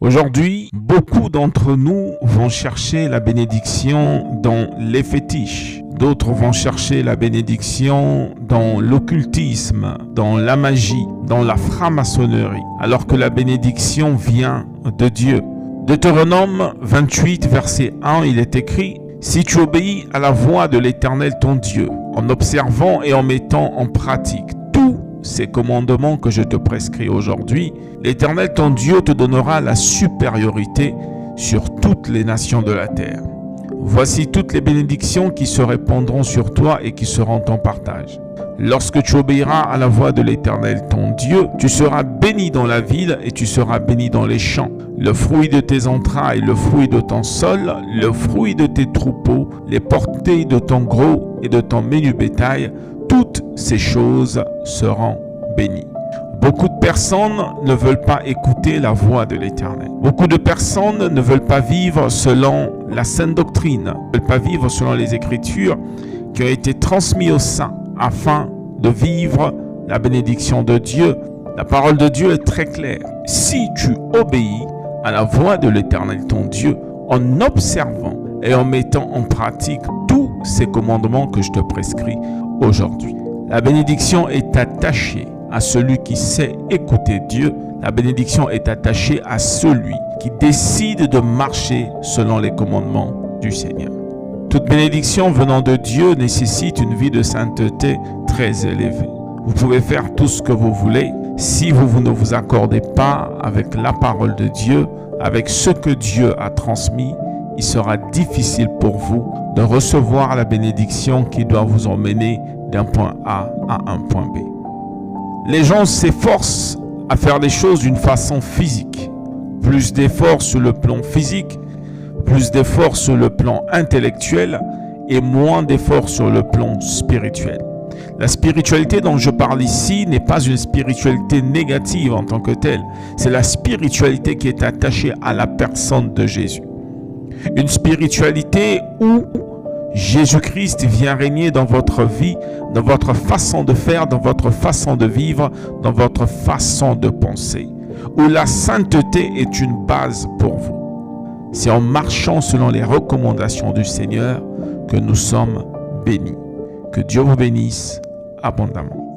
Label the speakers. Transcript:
Speaker 1: Aujourd'hui, beaucoup d'entre nous vont chercher la bénédiction dans les fétiches. D'autres vont chercher la bénédiction dans l'occultisme, dans la magie, dans la franc-maçonnerie, alors que la bénédiction vient de Dieu. Deutéronome 28, verset 1, il est écrit « Si tu obéis à la voix de l'Éternel ton Dieu, en observant et en mettant en pratique tous ces commandements que je te prescris aujourd'hui, l'Éternel ton Dieu te donnera la supériorité sur toutes les nations de la terre. Voici toutes les bénédictions qui se répandront sur toi et qui seront ton partage. Lorsque tu obéiras à la voix de l'Éternel ton Dieu, tu seras béni dans la ville et tu seras béni dans les champs. Le fruit de tes entrailles, le fruit de ton sol, le fruit de tes troupeaux, les portées de ton gros et de ton menu bétail, toutes ces choses seront bénies. Beaucoup de personnes ne veulent pas écouter la voix de l'Éternel. Beaucoup de personnes ne veulent pas vivre selon la sainte doctrine, ne veulent pas vivre selon les Écritures qui ont été transmises aux saints afin de vivre la bénédiction de Dieu. La parole de Dieu est très claire. Si tu obéis à la voix de l'Éternel ton Dieu en observant et en mettant en pratique tous ces commandements que je te prescris aujourd'hui, la bénédiction est attachée à celui qui sait écouter Dieu. La bénédiction est attachée à celui qui décide de marcher selon les commandements du Seigneur. Toute bénédiction venant de Dieu nécessite une vie de sainteté très élevée. Vous pouvez faire tout ce que vous voulez. Si vous ne vous accordez pas avec la parole de Dieu, avec ce que Dieu a transmis, il sera difficile pour vous de recevoir la bénédiction qui doit vous emmener d'un point A à un point B. Les gens s'efforcent à faire les choses d'une façon physique. Plus d'efforts sur le plan physique, plus d'efforts sur le plan intellectuel et moins d'efforts sur le plan spirituel. La spiritualité dont je parle ici n'est pas une spiritualité négative en tant que telle. C'est la spiritualité qui est attachée à la personne de Jésus. Une spiritualité où Jésus-Christ vient régner dans votre vie, dans votre façon de faire, dans votre façon de vivre, dans votre façon de penser. Où la sainteté est une base pour vous. C'est en marchant selon les recommandations du Seigneur que nous sommes bénis. Que Dieu vous bénisse abondamment.